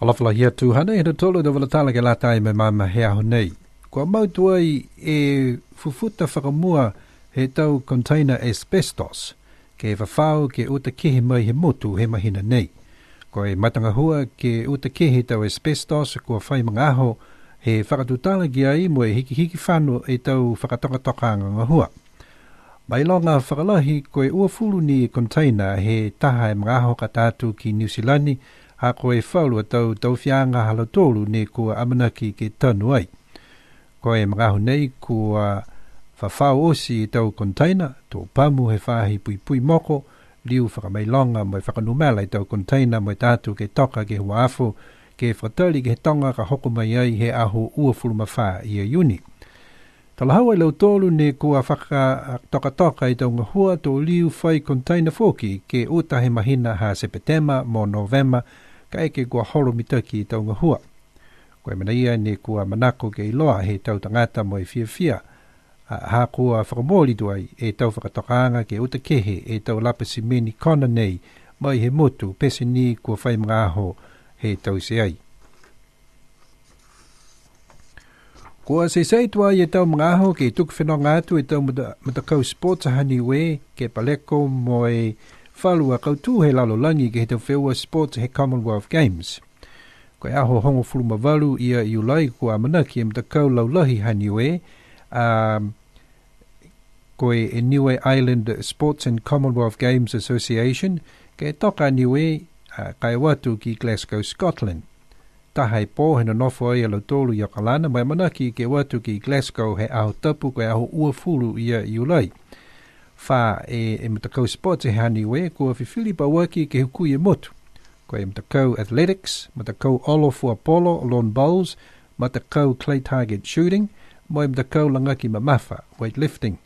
Olafala hia tuhana e tolo da walatala ke latai me mama hea honei. Kua mautu ai e fufuta whakamua he tau container asbestos ke whawhau ke uta kehe mai he motu he mahina nei. Ko e matanga hua ke uta kehe tau asbestos kua whai mga aho he whakatutala ki ai mo e hiki whanu e tau whakatokatokanga ngā hua. Mai longa whakalahi koe uafulu ni container he taha e mga aho katatu ki New Zealand ha koe whaulu tau whianga halotolu ne kua amanaki ke tanu ai. Koe mga aho nei kua whawhau osi e tau container, tō pamu he whahi pui moko, liu whakamailonga mo e whakanumela e tau container mo e tātu ke toka ke hua afu, ke whakatali ke he tonga ka hoko mai ai he aho uafulu mawha i a uni. Talahau e lau tolu ne kua whakatoka i tau ngahua tō liu whai container foki ke uta he mahina ha Sepetema mo November ka eke kua holo mitaki i tau ngahua. Koe mana ia ne kua manako ke iloa he tau tangata mo e fia. Ha kua whakamoli tuai e tau whakatokaanga ke uta kehe e tau lapasi meni kona nei mai he motu pese ni kua whai mga aho he tau se ai. Kua se seitua i e tau mga aho ke tuku whenonga atu e tau matakau sports ha Niue ke paleko mo e whalua kautu he lalolangi ke he tau wheua sports he Commonwealth Games. Koe aho hongo fuluma walu ia i ulai kua manaki e matakau laulahi ha Niue koe e Niue Island Sports and Commonwealth Games Association ke toka Niue kai watu ki Glasgow, Scotland. Tahai pō hena nofo ai alo tolu i akalana, mai manaki ke watu ki Glasgow he aho tapu koe aho uafulu ia i ulai. Wha e matakau sports e hani we, kua whiwhili waki ke huku i motu. Koe matakau athletics, matakau olofua polo, lawn bowls, matakau clay target shooting, moi matakau langaki mamafa, weightlifting.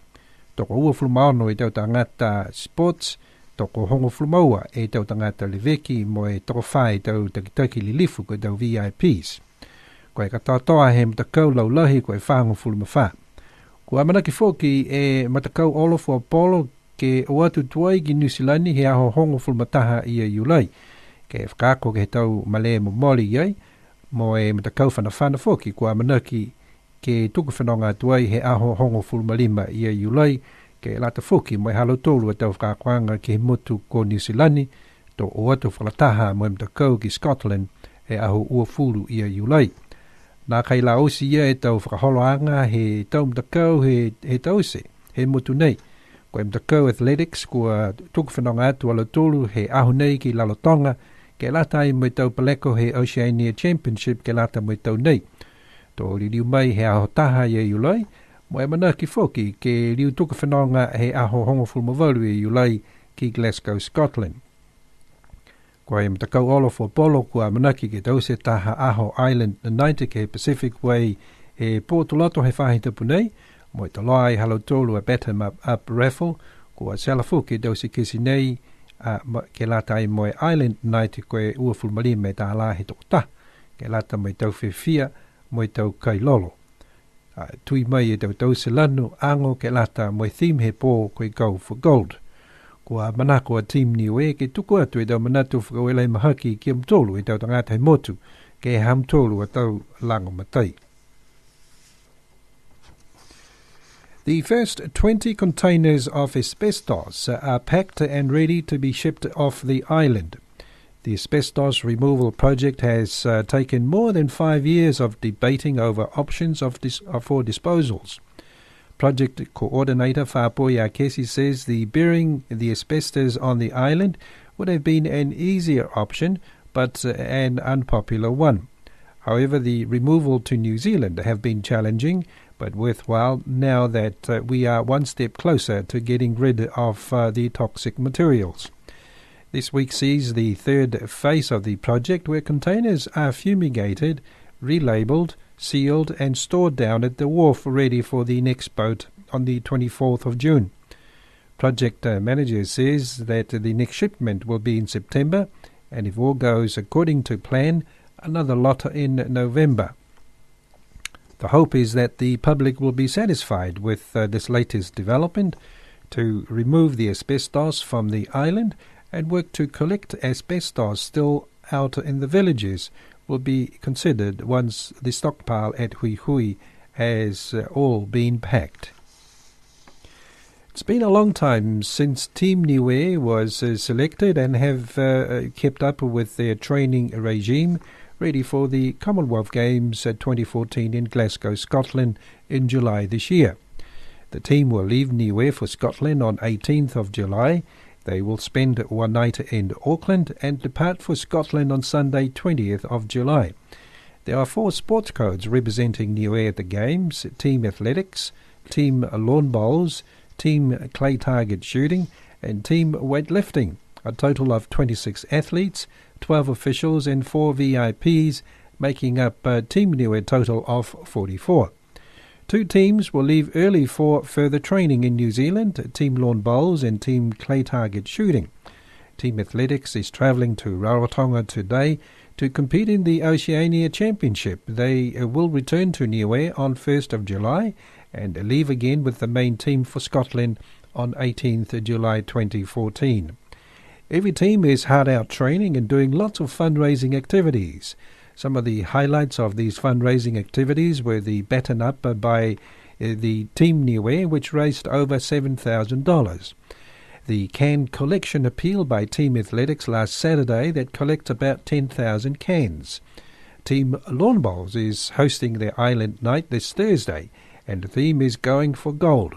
Toko uafulu maono e tau tangata sports, toko hongo flumaua e tau tangata leveki mo e toko whai tau takitaki li lifu koe tau VIPs. Koe katoa he matakau laulahi koe whango fulumawha. Kua manaki foki e matakau olofua polo ke o atu tuai ki New Zealand he aho hongo fulumataha i a iulai. Ke whakako ke tau male mo moli iai mo e matakau whanawhana foki kua manaki ke tuku whanonga tuai he aho hongo fulumalima i a iulai ke lata foki mo e halo tolu e tau whakakwanga ke motu ko New Zealand to o atu whalataha mo e mtakau ki Scotland e aho uafulu i a iulai. Nā kai la osi ia e tau whakaholoanga he tau mtakau he tause, he motu nei. Ko e mtakau athletics kua tuku whanonga atu alo tolu he aho nei ki lalotonga ke lata ai mo e tau paleko he Oceania Championship ke lata mo e tau nei. To liu mai he aho taha i a iulai, mo e manaki foki ke liu tuku whanonga he aho hongo fulmawalu i ulai ki Glasgow, Scotland. Kua e mtakau olofo polo kua manaki ke tause taha aho Island 90 ke Pacific Way e pōtulato he whahita punei, mo e taloa i halo tolu a Batten Up Raffle, kua salafu ke tause kesi nei ke lata ai mo e Island 90 koe ua fulmalima e tā la he tokota, ke lata mo e tau whiwhia mo e tau kailolo. Tui mai e tau tause lanu ango ke lata mo e theme he pō koe Go for Gold. Kua manako a team Niue ke tuku atu e tau manatu whakawelai mahaki ki amtolu e tau tangata he motu ke hamtolu a tau lango matai. The first 20 containers of asbestos are packed and ready to be shipped off the island. The asbestos removal project has taken more than 5 years of debating over options for disposals. Project coordinator Whapoia Kesi says the burying the asbestos on the island would have been an easier option, but an unpopular one. However, the removal to New Zealand have been challenging, but worthwhile now that we are one step closer to getting rid of the toxic materials. This week sees the third phase of the project where containers are fumigated, relabeled, sealed and stored down at the wharf ready for the next boat on the 24th of June. Project manager says that the next shipment will be in September and if all goes according to plan, another lot in November. The hope is that the public will be satisfied with this latest development to remove the asbestos from the island and work to collect asbestos still out in the villages will be considered once the stockpile at Hui Hui has all been packed. It's been a long time since Team Niue was selected and have kept up with their training regime, ready for the Commonwealth Games 2014 in Glasgow, Scotland in July this year. The team will leave Niue for Scotland on 18th of July. They will spend one night in Auckland and depart for Scotland on Sunday 20th of July. There are 4 sports codes representing Niue at the Games: Team Athletics, Team Lawn Bowls, Team Clay Target Shooting and Team Weightlifting. A total of 26 athletes, 12 officials and 4 VIPs, making up Team Niue a total of 44. 2 teams will leave early for further training in New Zealand, Team Lawn Bowls and Team Clay Target Shooting. Team Athletics is travelling to Rarotonga today to compete in the Oceania Championship. They will return to Niue on 1st of July and leave again with the main team for Scotland on 18th July 2014. Every team is hard out training and doing lots of fundraising activities. Some of the highlights of these fundraising activities were the baton up by the Team Niue, which raised over $7,000. The can collection appeal by Team Athletics last Saturday that collects about 10,000 cans. Team Lawn Bowls is hosting their Island Night this Thursday, and the theme is Going for Gold.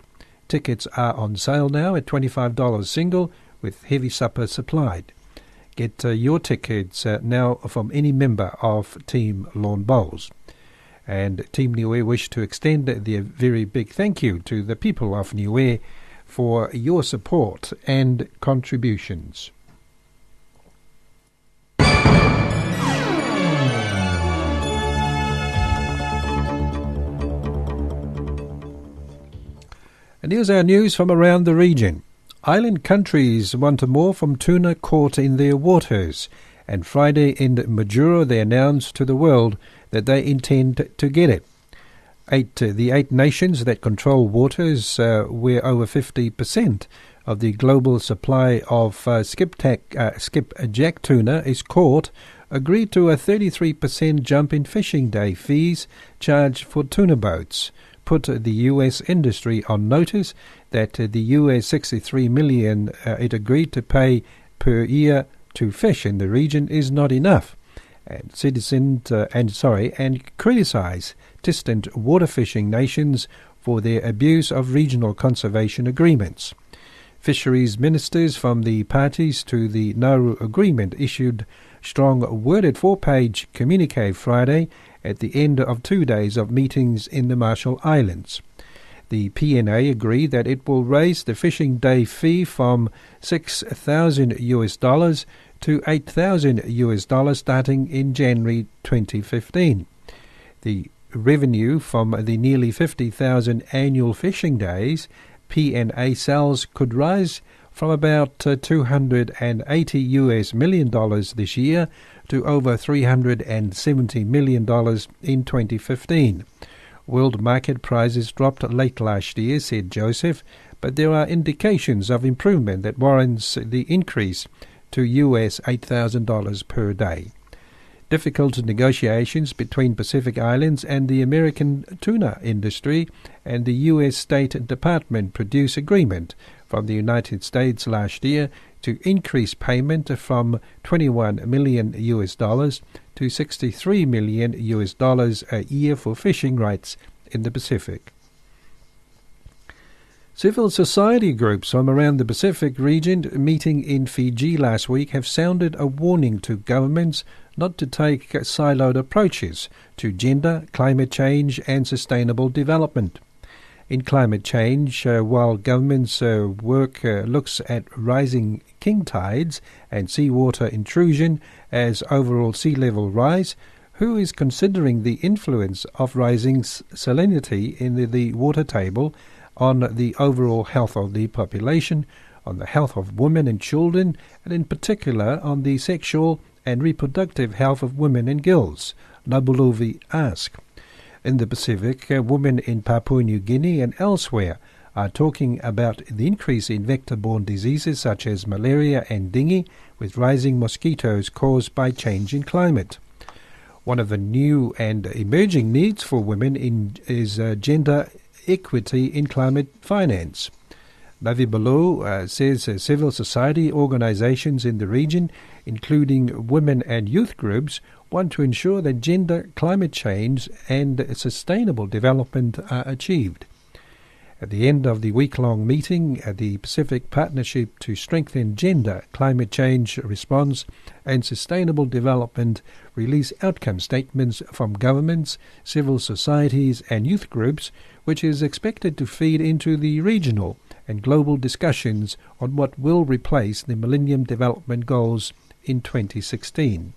Tickets are on sale now at $25 single, with heavy supper supplied. Get your tickets now from any member of Team Lawn Bowls. And Team Niue wish to extend their very big thank you to the people of Niue for your support and contributions. And here's our news from around the region. Island countries want more from tuna caught in their waters, and Friday in Majuro they announced to the world that they intend to get it. The 8 nations that control waters, where over 50% of the global supply of skipjack tuna is caught, agreed to a 33% jump in fishing day fees charged for tuna boats, put the U.S. industry on notice that the U.S. $63 million it agreed to pay per year to fish in the region is not enough, and criticize distant water fishing nations for their abuse of regional conservation agreements. Fisheries ministers from the parties to the Nauru Agreement issued strong-worded 4-page communique Friday at the end of 2 days of meetings in the Marshall Islands. The PNA agreed that it will raise the fishing day fee from $6,000 to $8,000 starting in January 2015. The revenue from the nearly 50,000 annual fishing days PNA sells could rise from about $280 million this year to over $370 million in 2015. World market prices dropped late last year, said Joseph, but there are indications of improvement that warrants the increase to US $8,000 per day. Difficult negotiations between Pacific Islands and the American tuna industry and the U.S. State Department produced agreement from the United States last year to increase payment from $21 million to $63 million a year for fishing rights in the Pacific. Civil society groups from around the Pacific region meeting in Fiji last week have sounded a warning to governments not to take siloed approaches to gender, climate change and sustainable development. In climate change, while governments' work looks at rising king tides and seawater intrusion as overall sea level rise, who is considering the influence of rising salinity in the water table on the overall health of the population, on the health of women and children, and in particular on the sexual and reproductive health of women and girls? Nabuluvi asked. In the Pacific, women in Papua New Guinea and elsewhere are talking about the increase in vector-borne diseases such as malaria and dengue, with rising mosquitoes caused by change in climate. One of the new and emerging needs for women is gender equity in climate finance. Navi Balo says civil society organizations in the region, including women and youth groups, want to ensure that gender, climate change and sustainable development are achieved. At the end of the week-long meeting, the Pacific Partnership to Strengthen Gender, Climate Change Response and Sustainable Development released outcome statements from governments, civil societies and youth groups, which is expected to feed into the regional and global discussions on what will replace the Millennium Development Goals in 2016.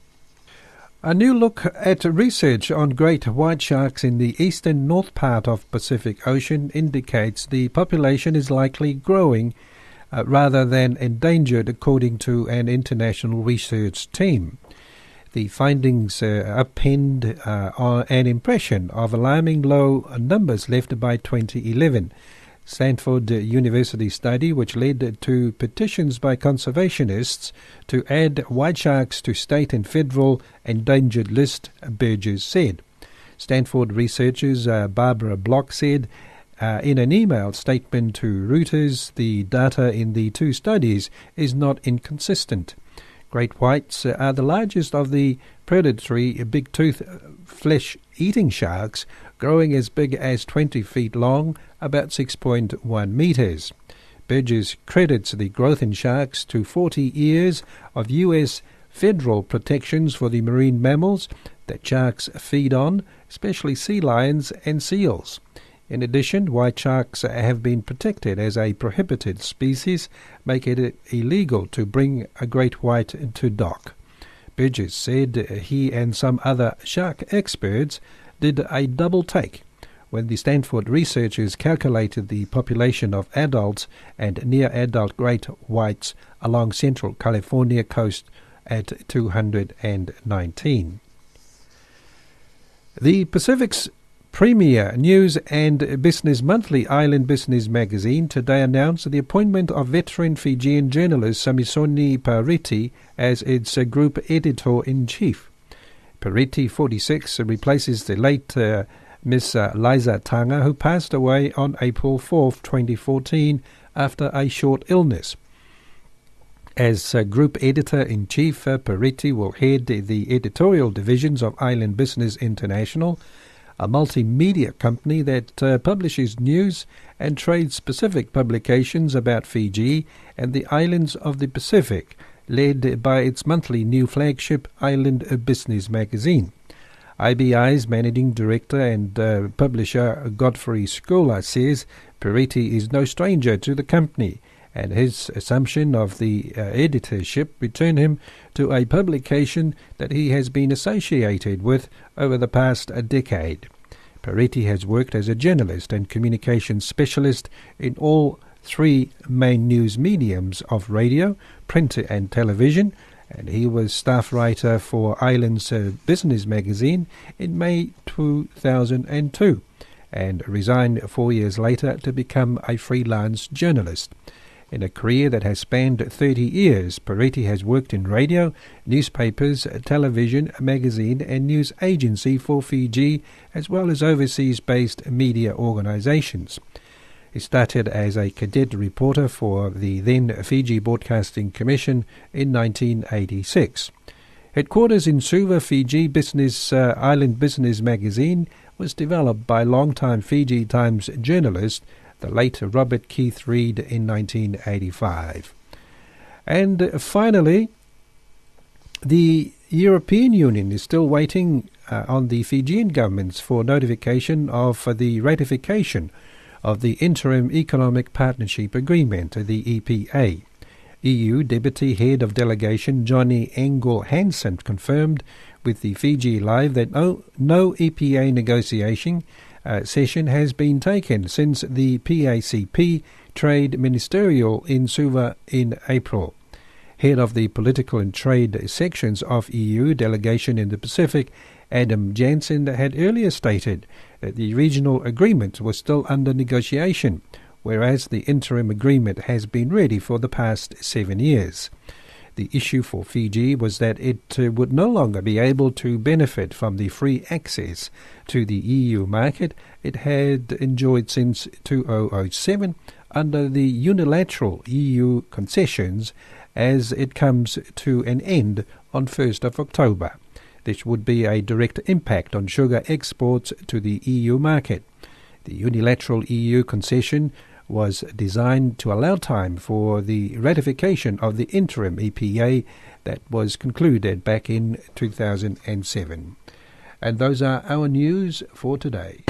A new look at research on great white sharks in the eastern north part of Pacific Ocean indicates the population is likely growing rather than endangered, according to an international research team. The findings append an impression of alarming low numbers left by 2011. Stanford University study, which led to petitions by conservationists to add white sharks to state and federal endangered list, Burgess said. Stanford researchers Barbara Block said in an email statement to Reuters, the data in the two studies is not inconsistent. Great whites are the largest of the predatory big-tooth flesh-eating sharks, growing as big as 20 feet long, about 6.1 meters. Burgess credits the growth in sharks to 40 years of U.S. federal protections for the marine mammals that sharks feed on, especially sea lions and seals. In addition, white sharks have been protected as a prohibited species, making it illegal to bring a great white to dock. Burgess said he and some other shark experts did a double take when the Stanford researchers calculated the population of adults and near-adult great whites along central California coast at 219. The Pacific's premier news and business monthly Island Business magazine today announced the appointment of veteran Fijian journalist Samisoni Pariti as its group editor-in-chief. Pariti, 46, replaces the late Miss Liza Tanga, who passed away on April 4, 2014, after a short illness. As Group Editor-in-Chief, Pariti will head the editorial divisions of Island Business International, a multimedia company that publishes news and trade-specific publications about Fiji and the islands of the Pacific, led by its monthly new flagship Island Business magazine. IBI's managing director and publisher Godfrey Scola says Pariti is no stranger to the company, and his assumption of the editorship returned him to a publication that he has been associated with over the past decade. Pariti has worked as a journalist and communications specialist in all three main news mediums of radio, print and television, and he was staff writer for Island's Business magazine in May 2002 and resigned 4 years later to become a freelance journalist. In a career that has spanned 30 years, Pariti has worked in radio, newspapers, television, magazine and news agency for Fiji, as well as overseas-based media organizations. He started as a cadet reporter for the then Fiji Broadcasting Commission in 1986. Headquarters in Suva, Fiji, Island Business magazine was developed by longtime Fiji Times journalist the late Robert Keith Reid in 1985. And finally, the European Union is still waiting on the Fijian governments for notification of the ratification of the Interim Economic Partnership Agreement, the EPA. EU Deputy Head of Delegation Johnny Engel Hansen confirmed with the Fiji Live that no EPA negotiation session has been taken since the PACP Trade Ministerial in Suva in April. Head of the Political and Trade sections of EU Delegation in the Pacific, Adam Jansen, had earlier stated that the regional agreement was still under negotiation, whereas the interim agreement has been ready for the past 7 years. The issue for Fiji was that it would no longer be able to benefit from the free access to the EU market it had enjoyed since 2007 under the unilateral EU concessions as it comes to an end on 1st of October. This would be a direct impact on sugar exports to the EU market. The unilateral EU concession was designed to allow time for the ratification of the interim EPA that was concluded back in 2007. And those are our news for today.